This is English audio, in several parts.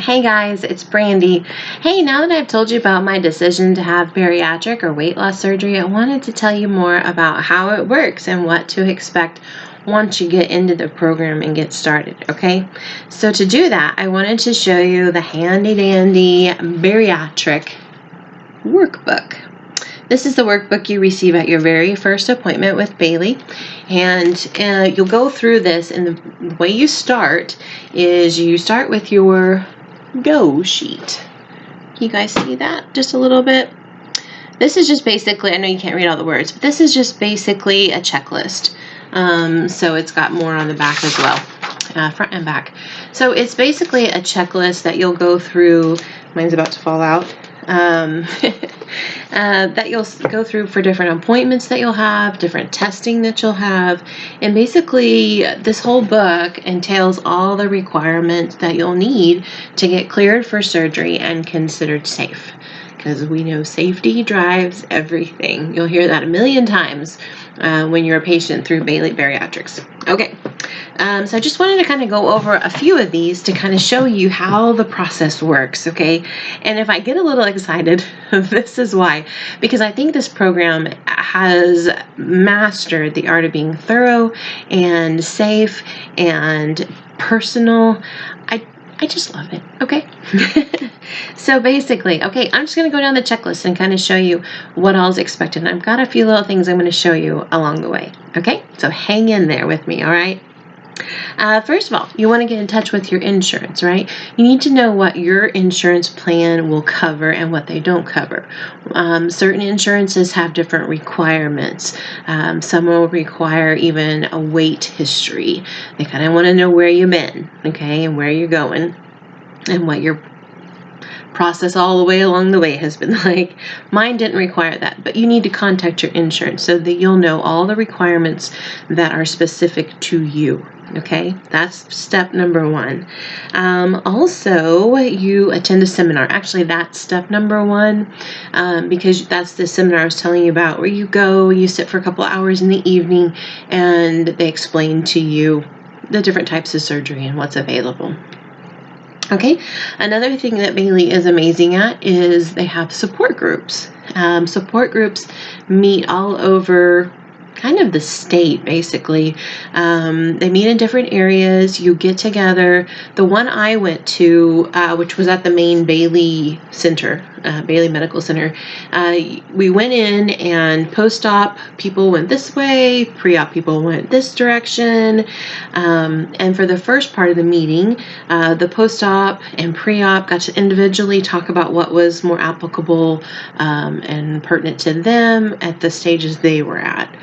Hey guys, it's Brandy. Hey, now that I've told you about my decision to have bariatric or weight loss surgery, I wanted to tell you more about how it works and what to expect once you get into the program and get started, okay? So to do that, I wanted to show you the handy dandy bariatric workbook. This is the workbook you receive at your very first appointment with Bailey, and you'll go through this, and the way you start is you start with your go sheet. Can you guys see that just a little bit? This is just basically, I know you can't read all the words, but this is just basically a checklist. So it's got more on the back as well, front and back. So it's basically a checklist that you'll go through. Mine's about to fall out. That you'll go through for different appointments that you'll have, different testing that you'll have, and basically this whole book entails all the requirements that you'll need to get cleared for surgery and considered safe, because we know safety drives everything. You'll hear that a million times when you're a patient through Bailey Bariatrics. Okay, so I just wanted to kind of go over a few of these to kind of show you how the process works, okay? And if I get a little excited, this is why. Because I think this program has mastered the art of being thorough and safe and personal. I just love it, okay? So basically, okay, I'm just going to go down the checklist and kind of show you what all's expected. And I've got a few little things I'm going to show you along the way, okay? So hang in there with me, all right? First of all, you want to get in touch with your insurance, right? You need to know what your insurance plan will cover and what they don't cover. Certain insurances have different requirements. Some will require even a weight history. They kind of want to know where you've been, okay, and where you're going and what your process all the way along the way has been like. Mine didn't require that, but you need to contact your insurance so that you'll know all the requirements that are specific to you. Okay, that's step number one. Also, you attend a seminar. Actually, that's step number one, because that's the seminar I was telling you about, where you go, you sit for a couple hours in the evening, and they explain to you the different types of surgery and what's available. Okay, another thing that Bailey is amazing at is they have support groups. Support groups meet all over kind of the state, basically. They meet in different areas. You get together. The one I went to, which was at the main Bailey Center, Bailey Medical Center, we went in, and post-op people went this way, pre-op people went this direction, and for the first part of the meeting, the post-op and pre-op got to individually talk about what was more applicable and pertinent to them at the stages they were at.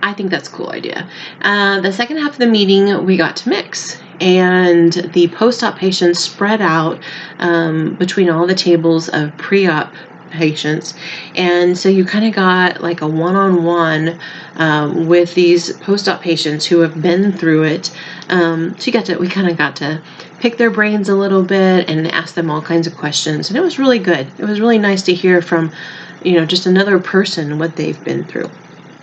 I think that's a cool idea. The second half of the meeting, we got to mix, and the post-op patients spread out between all the tables of pre-op patients, and so you kind of got like a one-on-one with these post-op patients who have been through it. So we kind of got to pick their brains a little bit and ask them all kinds of questions, and it was really good. It was really nice to hear from, just another person what they've been through.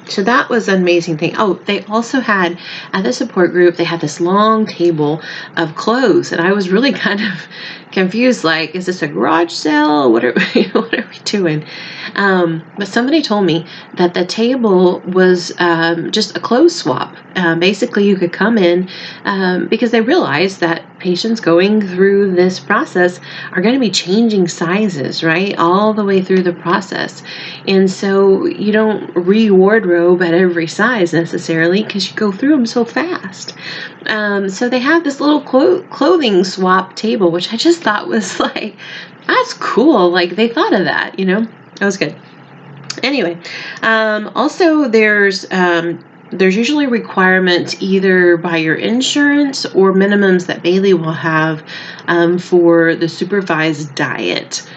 So that was an amazing thing. Oh, they also had, at the support group, they had this long table of clothes, and I was really kind of confused, like, is this a garage sale? What are we doing? But somebody told me that the table was just a clothes swap. Basically, you could come in because they realized that patients going through this process are going to be changing sizes, right, all the way through the process. And so you don't re-wardrobe at every size necessarily, because you go through them so fast. So they have this little clothing swap table, which I just thought was like, that's cool. Like, they thought of that, That was good. Anyway, also there's usually requirements either by your insurance or minimums that Bailey will have for the supervised diet.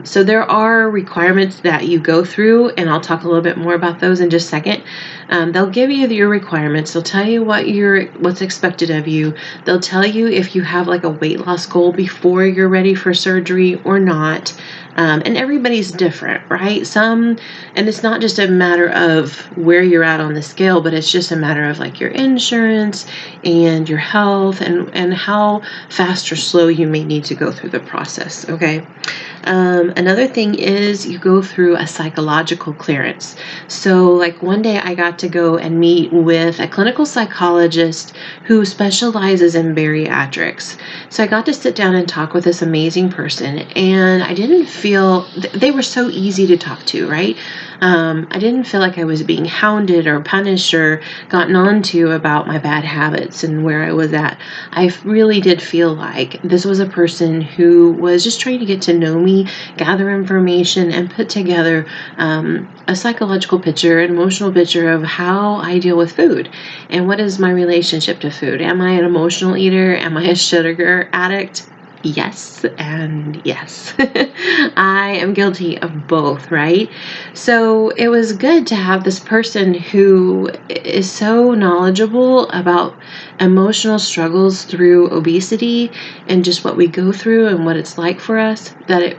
So there are requirements that you go through, and I'll talk a little bit more about those in just a second. They'll give you your requirements. They'll tell you what's expected of you. They'll tell you if you have like a weight loss goal before you're ready for surgery or not. And everybody's different, right? And it's not just a matter of where you're at on the scale, but it's just a matter of like your insurance and your health and how fast or slow you may need to go through the process, okay? Another thing is you go through a psychological clearance. So like one day I got to go and meet with a clinical psychologist who specializes in bariatrics. So I got to sit down and talk with this amazing person, and I didn't feel, they were so easy to talk to, right? I didn't feel like I was being hounded or punished or gotten onto about my bad habits and where I was at. I really did feel like this was a person who was just trying to get to know me, gather information, and put together a psychological picture, an emotional picture of how I deal with food and what is my relationship to food. Am I an emotional eater? Am I a sugar addict? Yes and yes. I am guilty of both, right? So it was good to have this person who is so knowledgeable about emotional struggles through obesity and just what we go through and what it's like for us, that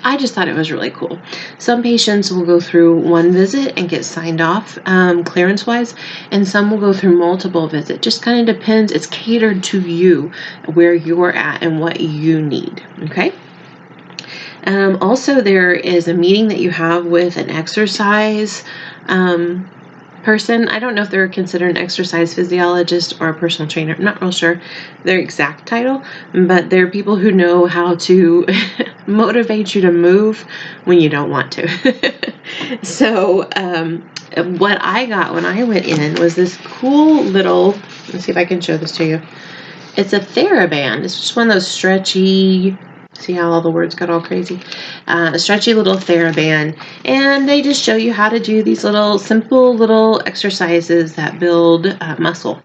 I just thought it was really cool. Some patients will go through one visit and get signed off clearance wise, and some will go through multiple visits. Just kind of depends. It's catered to you, where you're at and what you need. Okay. Also, there is a meeting that you have with an exercise person. I don't know if they're considered an exercise physiologist or a personal trainer. I'm not real sure their exact title, but they're people who know how to motivate you to move when you don't want to. So what I got when I went in was this cool little, let's see if I can show this to you. It's a TheraBand. It's just one of those stretchy, see how all the words got all crazy? A stretchy little TheraBand. And they just show you how to do these little simple little exercises that build muscle.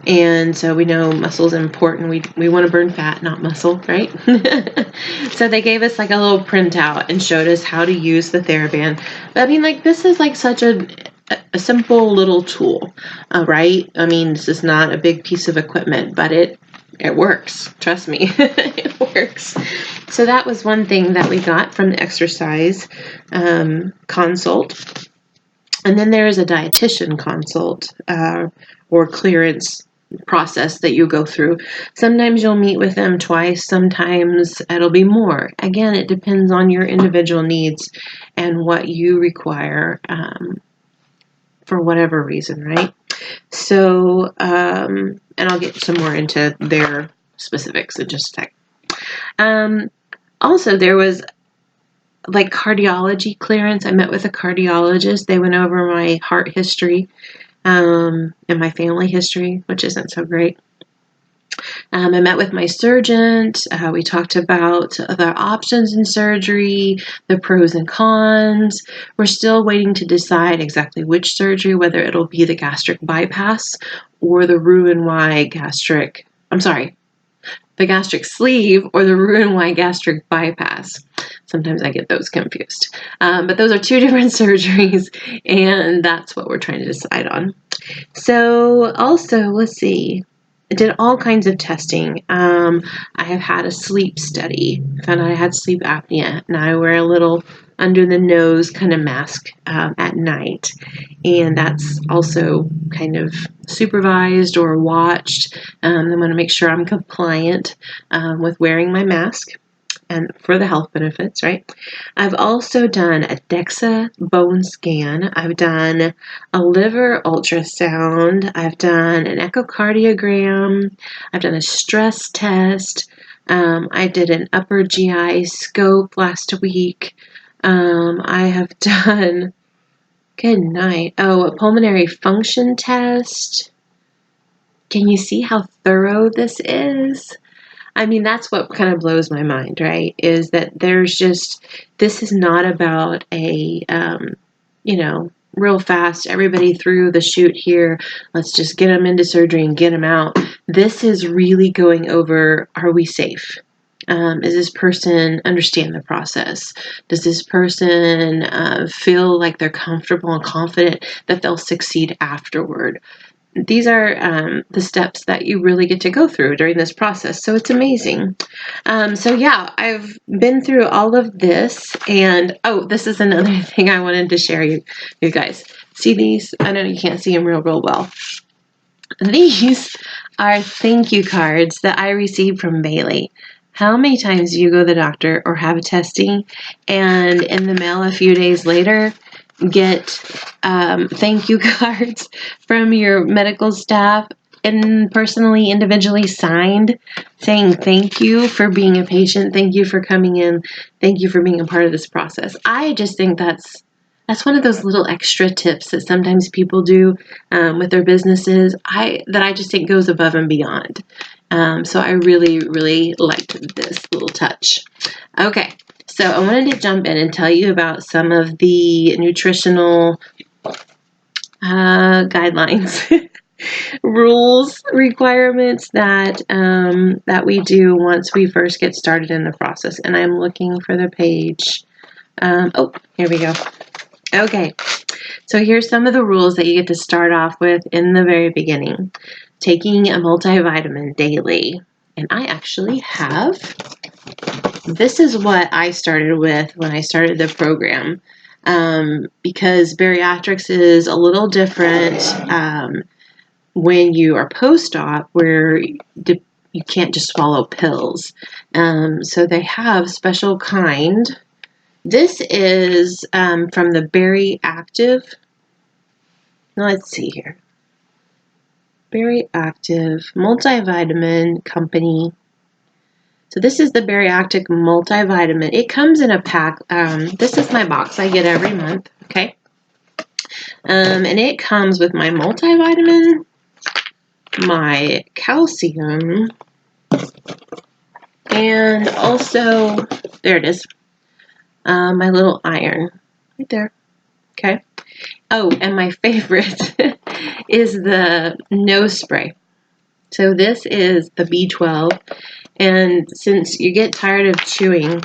And so we know muscle is important. We want to burn fat, not muscle, right? So they gave us like a little printout and showed us how to use the TheraBand. But I mean, like, this is like such a simple little tool, right? I mean, this is not a big piece of equipment, but it works. Trust me, it works. So that was one thing that we got from the exercise consult. And then there is a dietitian consult or clearance process that you go through. Sometimes you'll meet with them twice, sometimes it'll be more. Again, it depends on your individual needs and what you require for whatever reason, right? So, and I'll get some more into their specifics in just a sec. Also, there was like cardiology clearance. I met with a cardiologist. They went over my heart history and my family history, which isn't so great. I met with my surgeon. We talked about the options in surgery, the pros and cons. We're still waiting to decide exactly which surgery, whether it'll be the gastric bypass or the Roux-en-Y gastric, the gastric sleeve or the Roux-en-Y gastric bypass. Sometimes I get those confused. But those are two different surgeries, and that's what we're trying to decide on. So also, let's see. I did all kinds of testing. I have had a sleep study, found out I had sleep apnea, and I wear a little under the nose kind of mask at night. And that's also kind of supervised or watched. I want to make sure I'm compliant with wearing my mask and for the health benefits, right? I've also done a DEXA bone scan. I've done a liver ultrasound. I've done an echocardiogram. I've done a stress test. I did an upper GI scope last week. I have done, good night, a pulmonary function test. Can you see how thorough this is? I mean, that's what kind of blows my mind, right? Is that this is not about a, real fast, everybody through the chute here, let's just get them into surgery and get them out. This is really going over, are we safe? Does this person understand the process? Does this person feel like they're comfortable and confident that they'll succeed afterward? These are the steps that you really get to go through during this process. So it's amazing. So yeah, I've been through all of this, and this is another thing I wanted to share you guys. See these? I know you can't see them real well. These are thank you cards that I received from Bailey. How many times do you go to the doctor or have a testing, and in the mail a few days later get thank you cards from your medical staff and personally, individually signed, saying thank you for being a patient, thank you for coming in, thank you for being a part of this process. I just think that's one of those little extra tips that sometimes people do with their businesses. That I just think goes above and beyond. So I really liked this little touch. Okay, so I wanted to jump in and tell you about some of the nutritional guidelines, rules, requirements that we do once we first get started in the process. And I'm looking for the page. Here we go. Okay, so here's some of the rules that you get to start off with in the very beginning. Taking a multivitamin daily. And I actually have. This is what I started with when I started the program. Because bariatrics is a little different when you are post-op, where you can't just swallow pills. So they have special kind. This is from the Bariatric. Let's see here. Bariatric Multivitamin Company. So this is the Bariatric Multivitamin. It comes in a pack. This is my box I get every month. Okay. And it comes with my multivitamin, my calcium, and also, there it is, my little iron right there. Okay. Oh, and my favorite is the nose spray. So this is the B12, and since you get tired of chewing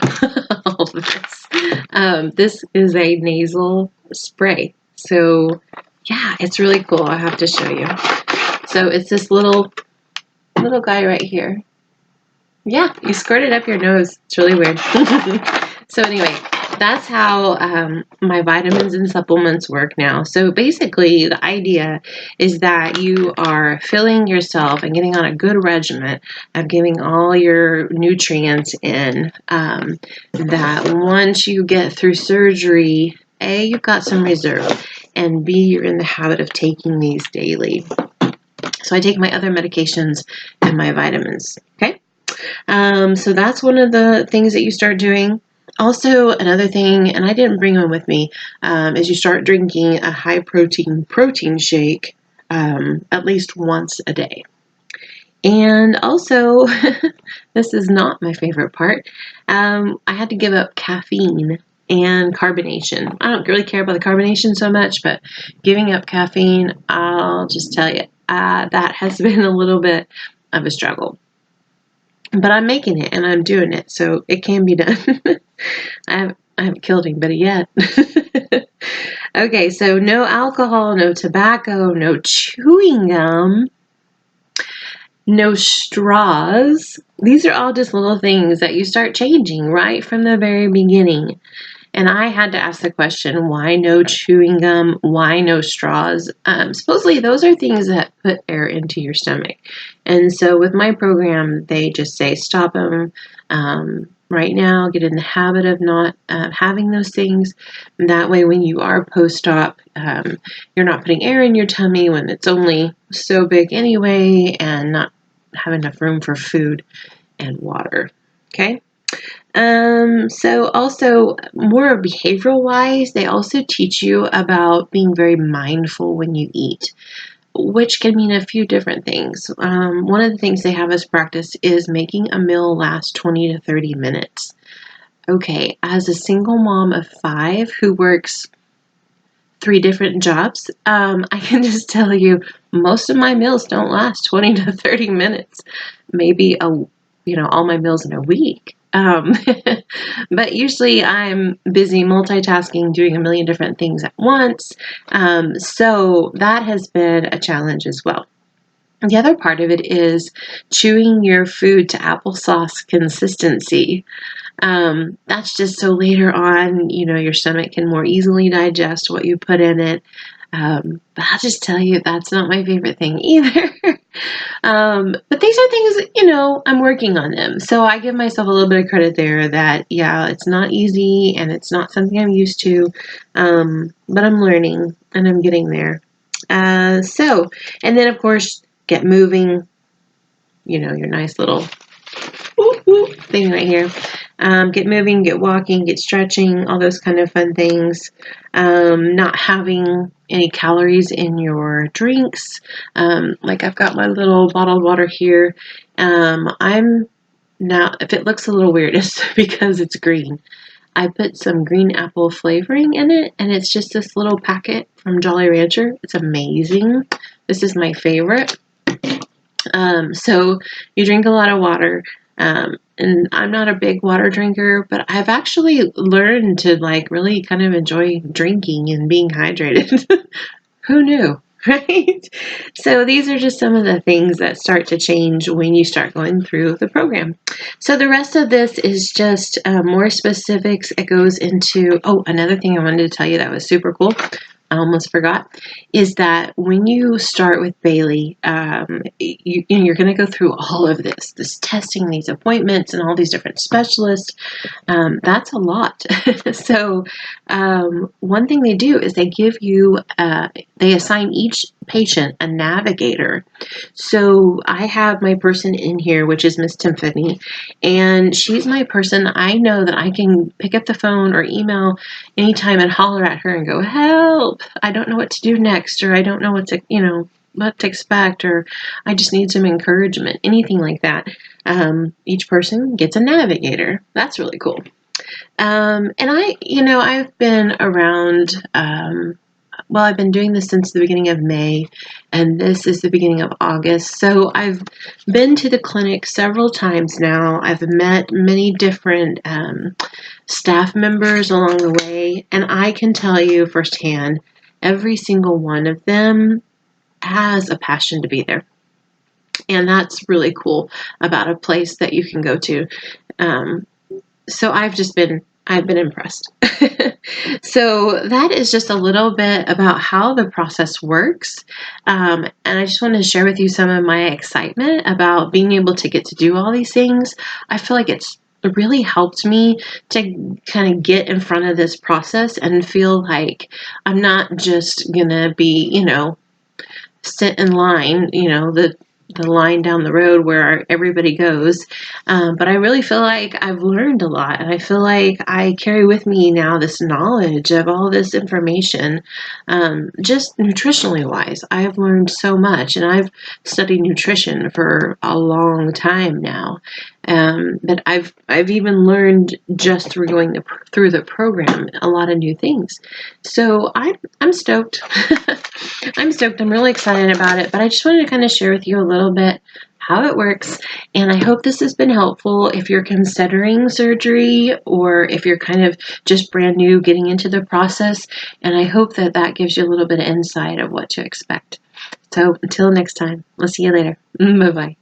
all this, this is a nasal spray. So yeah, it's really cool. I have to show you. So it's this little guy right here. Yeah, you squirt it up your nose. It's really weird. So anyway, that's how my vitamins and supplements work now. So basically, the idea is that you are filling yourself and getting on a good regimen of giving all your nutrients in, that once you get through surgery, A, you've got some reserve, and B, you're in the habit of taking these daily. So I take my other medications and my vitamins, okay? So that's one of the things that you start doing. Also, another thing, and I didn't bring one with me, is you start drinking a high protein shake at least once a day. And also, this is not my favorite part, I had to give up caffeine and carbonation. I don't really care about the carbonation so much, but giving up caffeine, I'll just tell you, that has been a little bit of a struggle. But I'm making it and I'm doing it, so it can be done. I haven't killed anybody yet. Okay, so no alcohol, no tobacco, no chewing gum, no straws. These are all just little things that you start changing right from the very beginning. And I had to ask the question, why no chewing gum? Why no straws? Supposedly those are things that put air into your stomach. And so with my program, they just say stop them right now. Get in the habit of not having those things. And that way when you are post-op, you're not putting air in your tummy when it's only so big anyway and not have enough room for food and water. Okay? So also more behavioral wise, they also teach you about being very mindful when you eat, which can mean a few different things. One of the things they have us practice is making a meal last 20 to 30 minutes. Okay, as a single mom of 5 who works 3 different jobs, I can just tell you most of my meals don't last 20 to 30 minutes. Maybe all my meals in a week. But usually I'm busy multitasking, doing a million different things at once. So that has been a challenge as well. The other part of it is chewing your food to applesauce consistency. That's just so later on, your stomach can more easily digest what you put in it. But I'll just tell you, that's not my favorite thing either. But these are things that, I'm working on them. So I give myself a little bit of credit there that, yeah, it's not easy and it's not something I'm used to. But I'm learning and I'm getting there. And then of course, get moving, your nice little whoop, whoop thing right here. Get moving, get walking, get stretching, all those kind of fun things. Not having any calories in your drinks. Like I've got my little bottled water here. I'm now, if it looks a little weird, it's because it's green. I put some green apple flavoring in it, and it's just this little packet from Jolly Rancher. It's amazing. This is my favorite. So you drink a lot of water. And I'm not a big water drinker, but I've actually learned to really kind of enjoy drinking and being hydrated. Who knew? Right? So these are just some of the things that start to change when you start going through the program. So the rest of this is just more specifics. It goes into, another thing I wanted to tell you that was super cool. I almost forgot, is that when you start with Bailey, you're going to go through all of this testing, these appointments, and all these different specialists. That's a lot. So one thing they do is they give you, they assign each patient a navigator. So I have my person in here, which is Miss Tiffany, and she's my person. I know that I can pick up the phone or email anytime and holler at her and go, help, I don't know what to do next, or I don't know what to expect, or I just need some encouragement, anything like that. Each person gets a navigator. That's really cool. And I've been around, I've been doing this since the beginning of May, and this is the beginning of August. So I've been to the clinic several times now. I've met many different staff members along the way, and I can tell you firsthand, every single one of them has a passion to be there. And that's really cool about a place that you can go to. So I've been impressed. So that is just a little bit about how the process works. And I just wanted to share with you some of my excitement about being able to get to do all these things. I feel like it really helped me to kind of get in front of this process and feel like I'm not just going to be, sit in line, the line down the road where everybody goes. But I really feel like I've learned a lot, and I feel like I carry with me now this knowledge of all this information. Just nutritionally wise, I have learned so much, and I've studied nutrition for a long time now. But I've even learned just through going through the program a lot of new things. So I'm stoked. I'm stoked. I'm really excited about it. But I just wanted to kind of share with you a little bit how it works. And I hope this has been helpful if you're considering surgery or if you're kind of just brand new getting into the process. And I hope that that gives you a little bit of insight of what to expect. So until next time, we'll see you later. Bye-bye.